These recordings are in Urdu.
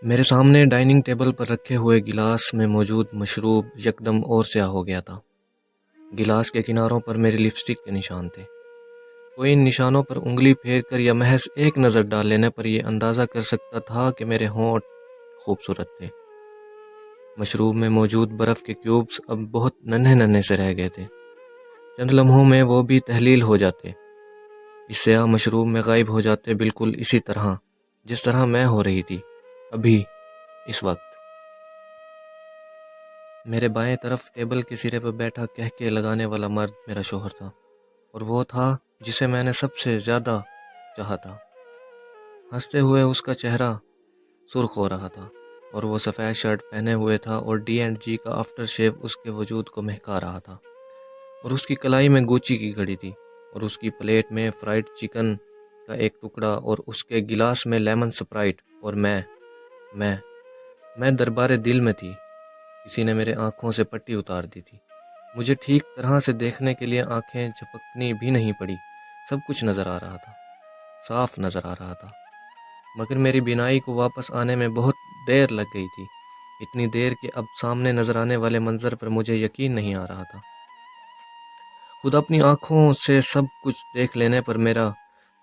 میرے سامنے ڈائننگ ٹیبل پر رکھے ہوئے گلاس میں موجود مشروب یکدم اور سیاہ ہو گیا تھا۔ گلاس کے کناروں پر میری لپسٹک کے نشان تھے۔ کوئی ان نشانوں پر انگلی پھیر کر یا محض ایک نظر ڈال لینے پر یہ اندازہ کر سکتا تھا کہ میرے ہونٹ خوبصورت تھے۔ مشروب میں موجود برف کے کیوبز اب بہت ننھے ننھے سے رہ گئے تھے۔ چند لمحوں میں وہ بھی تحلیل ہو جاتے، اس سیاہ مشروب میں غائب ہو جاتے، بالکل اسی طرح جس طرح میں ہو رہی تھی ابھی اس وقت۔ میرے بائیں طرف ٹیبل کے سرے پر بیٹھا کہکے لگانے والا مرد میرا شوہر تھا، اور وہ تھا جسے میں نے سب سے زیادہ چاہا تھا۔ ہنستے ہوئے اس کا چہرہ سرخ ہو رہا تھا، اور وہ سفید شرٹ پہنے ہوئے تھا، اور ڈی اینڈ جی کا آفٹر شیو اس کے وجود کو مہکا رہا تھا، اور اس کی کلائی میں گوچی کی گھڑی تھی، اور اس کی پلیٹ میں فرائیڈ چکن کا ایک ٹکڑا، اور اس کے گلاس میں لیمن سپرائٹ، اور میں دربار دل میں تھی۔ کسی نے میرے آنکھوں سے پٹی اتار دی تھی۔ مجھے ٹھیک طرح سے دیکھنے کے لیے آنکھیں جھپکنی بھی نہیں پڑی۔ سب کچھ نظر آ رہا تھا، صاف نظر آ رہا تھا، مگر میری بینائی کو واپس آنے میں بہت دیر لگ گئی تھی، اتنی دیر کہ اب سامنے نظر آنے والے منظر پر مجھے یقین نہیں آ رہا تھا۔ خود اپنی آنکھوں سے سب کچھ دیکھ لینے پر میرا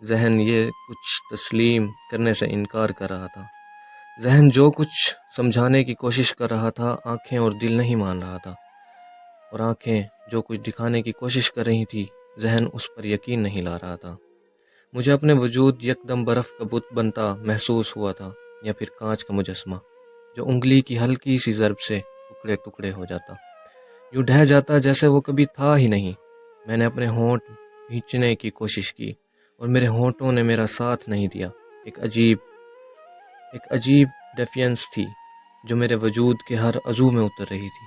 ذہن یہ کچھ تسلیم کرنے سے انکار کر رہا تھا۔ ذہن جو کچھ سمجھانے کی کوشش کر رہا تھا، آنکھیں اور دل نہیں مان رہا تھا، اور آنکھیں جو کچھ دکھانے کی کوشش کر رہی تھی، ذہن اس پر یقین نہیں لا رہا تھا۔ مجھے اپنے وجود یکدم برف کا بت بنتا محسوس ہوا تھا، یا پھر کانچ کا مجسمہ جو انگلی کی ہلکی سی ضرب سے ٹکڑے ٹکڑے ہو جاتا، یوں ڈھہ جاتا جیسے وہ کبھی تھا ہی نہیں۔ میں نے اپنے ہونٹ کھینچنے کی کوشش کی، اور میرے ہونٹوں نے میرا ساتھ نہیں دیا۔ ایک عجیب ڈیفینس تھی جو میرے وجود کے ہر عضو میں اتر رہی تھی۔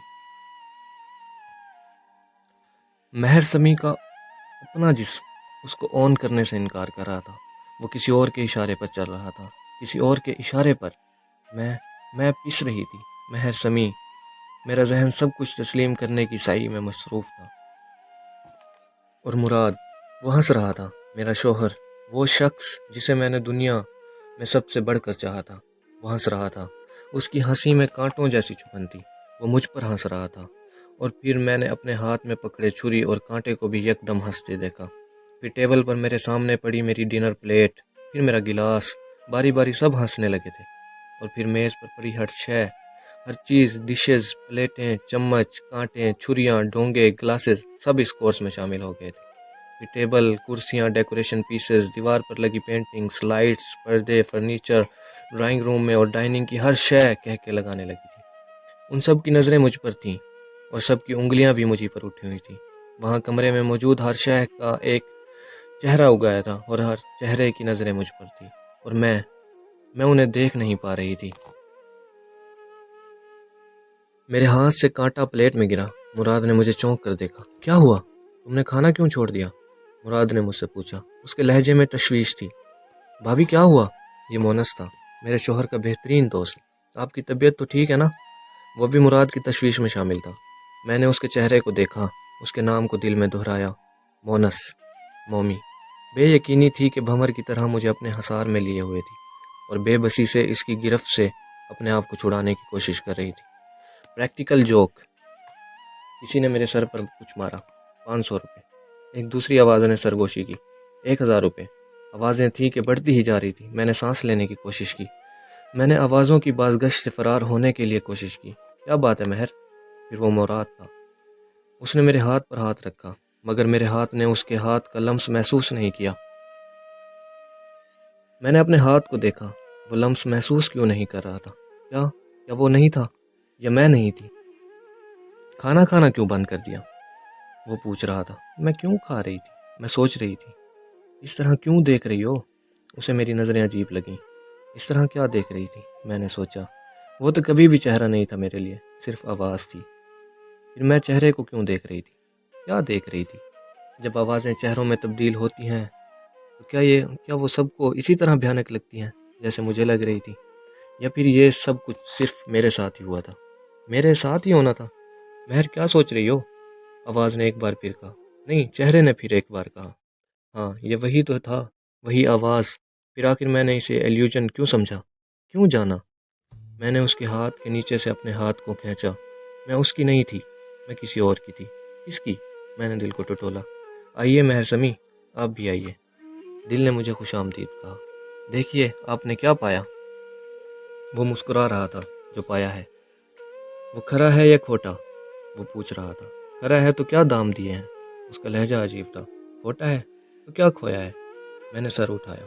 مہر سمیع کا اپنا جسم اس کو اون کرنے سے انکار کر رہا تھا۔ وہ کسی اور کے اشارے پر چل رہا تھا، کسی اور کے اشارے پر۔ میں پس رہی تھی۔ مہر سمیع، میرا ذہن سب کچھ تسلیم کرنے کی سعی میں مصروف تھا۔ اور مراد، وہ ہنس رہا تھا، میرا شوہر، وہ شخص جسے میں نے دنیا میں سب سے بڑھ کر چاہا تھا، وہ ہنس رہا تھا۔ اس کی ہنسی میں کانٹوں جیسی چبھن تھی۔ وہ مجھ پر ہنس رہا تھا، اور پھر میں نے اپنے ہاتھ میں پکڑے چھری اور کانٹے کو بھی یکدم ہنستے دیکھا۔ پھر ٹیبل پر میرے سامنے پڑی میری ڈنر پلیٹ، پھر میرا گلاس، باری باری سب ہنسنے لگے تھے۔ اور پھر میز پر پڑی ہر شے، ہر چیز، ڈشز، پلیٹیں، چمچ، کانٹے، چھریاں، ڈونگے، گلاسز، سب اس کورس میں شامل ہو گئے تھے۔ پھر ٹیبل، کرسیاں، ڈیکوریشن پیسز، دیوار پر لگی پینٹنگز، لائٹس، پردے، فرنیچر، ڈرائنگ روم میں اور ڈائننگ کی ہر شے کہہ کے لگانے لگی تھی۔ ان سب کی نظریں مجھ پر تھیں، اور سب کی انگلیاں بھی مجھے پر اٹھی ہوئی تھیں۔ وہاں کمرے میں موجود ہر شے کا ایک چہرہ اگایا تھا، اور ہر چہرے کی نظریں مجھ پر تھیں، اور میں انہیں دیکھ نہیں پا رہی تھی۔ میرے ہاتھ سے کانٹا پلیٹ میں گرا۔ مراد نے مجھے چونک کر دیکھا۔ کیا ہوا؟ تم نے کھانا کیوں چھوڑ دیا؟ مراد نے مجھ سے پوچھا۔ اس کے لہجے میں تشویش تھی۔ بھابھی کیا ہوا؟ یہ مونس تھا، میرے شوہر کا بہترین دوست۔ آپ کی طبیعت تو ٹھیک ہے نا؟ وہ بھی مراد کی تشویش میں شامل تھا۔ میں نے اس کے چہرے کو دیکھا، اس کے نام کو دل میں دہرایا، مونس، مومی۔ بے یقینی تھی کہ بھنور کی طرح مجھے اپنے حصار میں لیے ہوئے تھی، اور بے بسی سے اس کی گرفت سے اپنے آپ کو چھڑانے کی کوشش کر رہی تھی۔ Practical joke. کسی نے میرے سر پر کچھ مارا۔ 500 روپے۔ ایک دوسری آواز نے سرگوشی کی۔ 1000 روپے۔ آوازیں تھیں کہ بڑھتی ہی جا رہی تھی۔ میں نے سانس لینے کی کوشش کی۔ میں نے آوازوں کی بازگشت سے فرار ہونے کے لیے کوشش کی۔ کیا بات ہے مہر؟ پھر وہ مراد تھا۔ اس نے میرے ہاتھ پر ہاتھ رکھا، مگر میرے ہاتھ نے اس کے ہاتھ کا لمس محسوس نہیں کیا۔ میں نے اپنے ہاتھ کو دیکھا۔ وہ لمس محسوس کیوں نہیں کر رہا تھا؟ کیا وہ نہیں تھا، یا میں نہیں تھی؟ کھانا کھانا کیوں بند کر دیا؟ وہ پوچھ رہا تھا۔ میں کیوں کھا رہی تھی؟ میں سوچ رہی تھی۔ اس طرح کیوں دیکھ رہی ہو؟ اسے میری نظریں عجیب لگیں۔ اس طرح کیا دیکھ رہی تھی؟ میں نے سوچا۔ وہ تو کبھی بھی چہرہ نہیں تھا میرے لیے، صرف آواز تھی۔ پھر میں چہرے کو کیوں دیکھ رہی تھی؟ کیا دیکھ رہی تھی؟ جب آوازیں چہروں میں تبدیل ہوتی ہیں تو کیا وہ سب کو اسی طرح بھیانک لگتی ہیں جیسے مجھے لگ رہی تھی؟ یا پھر یہ سب کچھ صرف میرے ساتھ ہی ہوا تھا؟ میرے ساتھ ہی ہونا تھا؟ مہر کیا سوچ رہی ہو؟ آواز نے ایک بار پھر کہا۔ نہیں، چہرے نے پھر ایک بار کہا۔ ہاں، یہ وہی تو تھا، وہی آواز۔ پھر آخر میں نے اسے ایلیوژن کیوں سمجھا، کیوں جانا؟ میں نے اس کے ہاتھ کے نیچے سے اپنے ہاتھ کو کھینچا۔ میں اس کی نہیں تھی، میں کسی اور کی تھی۔ کس کی؟ میں نے دل کو ٹٹولا۔ آئیے مہر سمی، آپ بھی آئیے۔ دل نے مجھے خوش آمدید کہا۔ دیکھیے آپ نے کیا پایا؟ وہ مسکرا رہا تھا۔ جو پایا ہے وہ کھرا ہے یا کھوٹا؟ وہ پوچھ رہا تھا۔ کھرا ہے تو کیا دام دیے ہیں؟ اس کا لہجہ عجیب تھا۔ کھوٹا ہے تو کیا کھویا ہے؟ میں نے سر اٹھایا۔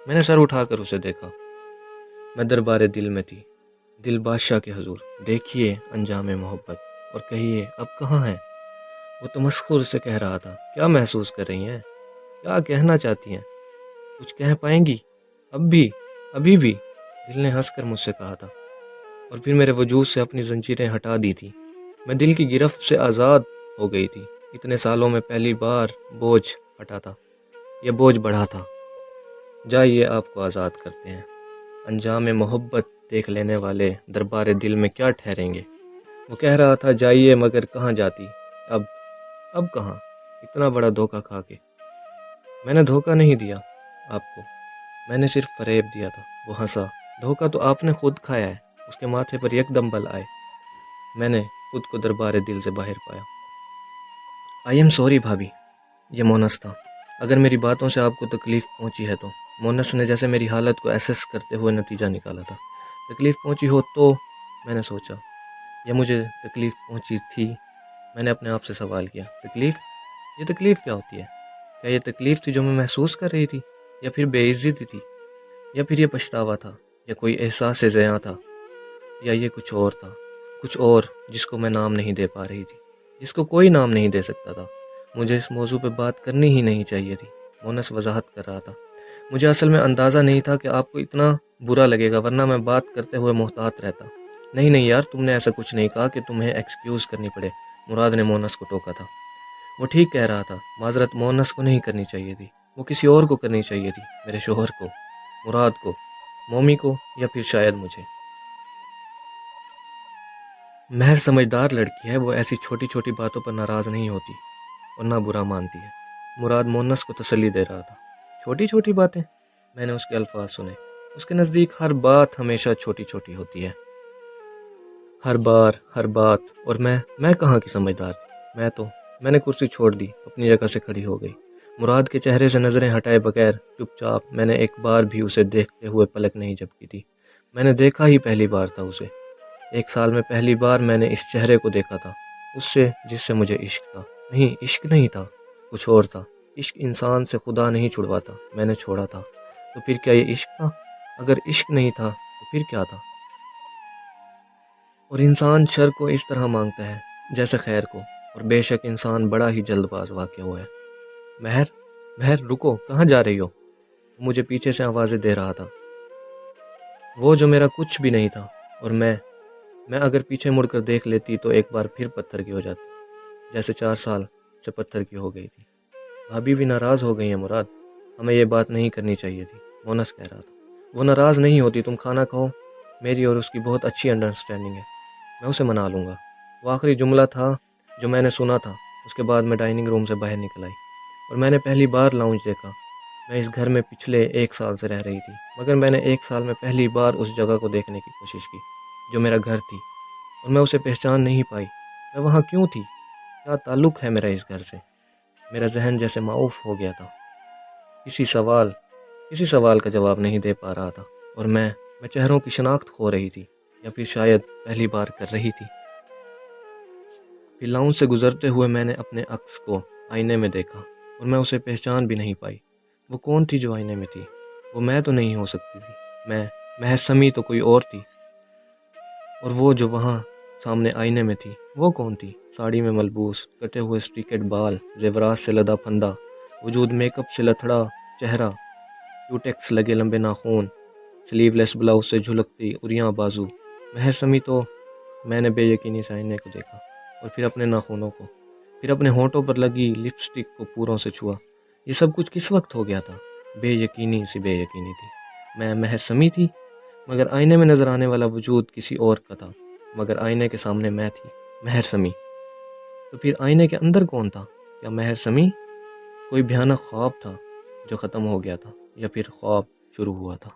میں نے سر اٹھا کر اسے دیکھا۔ میں دربار دل میں تھی، دل بادشاہ کے حضور۔ دیکھیے انجام محبت اور کہیے اب کہاں ہے؟ وہ تمسخر سے کہہ رہا تھا۔ کیا محسوس کر رہی ہیں؟ کیا کہنا چاہتی ہیں؟ کچھ کہہ پائیں گی؟ اب بھی؟ ابھی بھی؟ دل نے ہنس کر مجھ سے کہا تھا، اور پھر میرے وجود سے اپنی زنجیریں ہٹا دی تھی۔ میں دل کی گرفت سے آزاد ہو گئی تھی۔ اتنے سالوں میں پہلی بار بوجھ ہٹا تھا، یہ بوجھ بڑھا تھا۔ جائیے آپ کو آزاد کرتے ہیں۔ انجام محبت دیکھ لینے والے دربار دل میں کیا ٹھہریں گے؟ وہ کہہ رہا تھا جائیے، مگر کہاں جاتی؟ اب کہاں؟ اتنا بڑا دھوکہ کھا کے۔ میں نے دھوکہ نہیں دیا آپ کو، میں نے صرف فریب دیا تھا۔ وہ ہنسا۔ دھوکہ تو آپ نے خود کھایا ہے۔ اس کے ماتھے پر یک دم بل آئے۔ میں نے خود کو دربار دل سے باہر پایا۔ آئی ایم سوری بھابھی، یہ مونس تھا۔ اگر میری باتوں سے آپ کو تکلیف پہنچی ہے تو۔ مونس نے جیسے میری حالت کو ایسس کرتے ہوئے نتیجہ نکالا تھا۔ تکلیف پہنچی ہو تو؟ میں نے سوچا، یا مجھے تکلیف پہنچی تھی؟ میں نے اپنے آپ سے سوال کیا، تکلیف؟ یہ تکلیف کیا ہوتی ہے؟ کیا یہ تکلیف تھی جو میں محسوس کر رہی تھی، یا پھر بے عزتی تھی، یا پھر یہ پچھتاوا تھا، یا کوئی احساس زیاں تھا، یا یہ کچھ اور تھا؟ کچھ اور جس کو میں نام نہیں دے پا رہی تھی، جس کو کوئی نام نہیں دے سکتا تھا۔ مجھے اس موضوع پہ بات کرنی ہی نہیں چاہیے تھی۔ مونس وضاحت کر رہا تھا۔ مجھے اصل میں اندازہ نہیں تھا کہ آپ کو اتنا برا لگے گا، ورنہ میں بات کرتے ہوئے محتاط رہتا۔ نہیں یار، تم نے ایسا کچھ نہیں کہا کہ تمہیں ایکسکیوز کرنی پڑے، مراد نے مونس کو ٹوکا تھا۔ وہ ٹھیک کہہ رہا تھا۔ معذرت مونس کو نہیں کرنی چاہیے تھی، وہ کسی اور کو کرنی چاہیے تھی، میرے شوہر کو، مراد کو، مومی کو، یا پھر شاید مجھے۔ مہر سمجھدار لڑکی ہے، وہ ایسی چھوٹی چھوٹی باتوں پر ناراض نہیں ہوتی اور نہ برا مانتی ہے۔ مراد مونس کو تسلی دے رہا تھا۔ چھوٹی چھوٹی باتیں؟ میں نے اس کے الفاظ سنے۔ اس کے نزدیک ہر بات ہمیشہ چھوٹی چھوٹی ہوتی ہے، ہر بار، ہر بات۔ اور میں کہاں کی سمجھدار تھی؟ میں نے کرسی چھوڑ دی، اپنی جگہ سے کھڑی ہو گئی۔ مراد کے چہرے سے نظریں ہٹائے بغیر چپ چاپ میں نے ایک بار بھی اسے دیکھتے ہوئے پلک نہیں جھپکی تھی۔ میں نے دیکھا ہی پہلی بار تھا اسے۔ 1 سال میں پہلی بار میں نے اس چہرے کو دیکھا تھا، اس سے جس سے مجھے عشق تھا۔ نہیں، عشق نہیں تھا، کچھ اور تھا۔ عشق انسان سے خدا نہیں چھڑواتا، میں نے چھوڑا تھا۔ تو پھر کیا یہ عشق تھا؟ اگر عشق نہیں تھا تو پھر کیا تھا؟ اور انسان شر کو اس طرح مانگتا ہے جیسے خیر کو، اور بے شک انسان بڑا ہی جلد باز واقع ہوا ہے۔ مہر رکو، کہاں جا رہی ہو؟ وہ مجھے پیچھے سے آوازیں دے رہا تھا۔ وہ جو میرا کچھ بھی نہیں تھا، اور میں اگر پیچھے مڑ کر دیکھ لیتی تو ایک بار پھر پتھر کی ہو جاتی، جیسے 4 سال سے پتھر کی ہو گئی تھی۔ بھابھی بھی ناراض ہو گئی ہیں مراد، ہمیں یہ بات نہیں کرنی چاہیے تھی، مونس کہہ رہا تھا۔ وہ ناراض نہیں ہوتی، تم کھانا کھاؤ، میری اور اس کی بہت اچھی انڈرسٹینڈنگ ہے، میں اسے منا لوں گا۔ وہ آخری جملہ تھا جو میں نے سنا تھا۔ اس کے بعد میں ڈائننگ روم سے باہر نکل آئی، اور میں نے پہلی بار لاؤنج دیکھا۔ میں اس گھر میں پچھلے 1 سال سے رہ رہی تھی، مگر میں نے 1 سال میں پہلی بار اس جگہ کو دیکھنے کی کوشش کی جو میرا گھر تھی، اور میں اسے پہچان نہیں پائی۔ میں وہاں کیوں تھی؟ کیا تعلق ہے میرا اس گھر سے؟ میرا ذہن جیسے معاف ہو گیا تھا، کسی سوال کا جواب نہیں دے پا رہا تھا، اور میں چہروں کی شناخت کھو رہی تھی، یا پھر شاید پہلی بار کر رہی تھی۔ پھر لاؤنج سے گزرتے ہوئے میں نے اپنے عکس کو آئینے میں دیکھا، اور میں اسے پہچان بھی نہیں پائی۔ وہ کون تھی جو آئینے میں تھی؟ وہ میں تو نہیں ہو سکتی تھی، مہر سمی تو کوئی اور تھی۔ اور وہ جو وہاں سامنے آئینے میں تھی، وہ کون تھی؟ ساڑی میں ملبوس، کٹے ہوئے سٹریکٹ بال، زیورات سے لدا پھندا وجود، میک اپ سے لتھڑا چہرہ، کیوٹیکس لگے لمبے ناخون، سلیو لیس بلاؤز سے جھلکتی اریاں بازو۔ مہر سمی تو؟ میں نے بے یقینی سے آئینے کو دیکھا، اور پھر اپنے ناخونوں کو، پھر اپنے ہونٹوں پر لگی لپسٹک کو پوروں سے چھوا۔ یہ سب کچھ کس وقت ہو گیا تھا؟ بے یقینی تھی۔ میں مہر سمی تھی، مگر آئینے میں نظر آنے والا وجود کسی اور کا تھا، مگر آئینے کے سامنے میں تھی، مہر سمی۔ تو پھر آئینے کے اندر کون تھا؟ کیا مہر سمی کوئی بھیانک خواب تھا جو ختم ہو گیا تھا، یا پھر خواب شروع ہوا تھا؟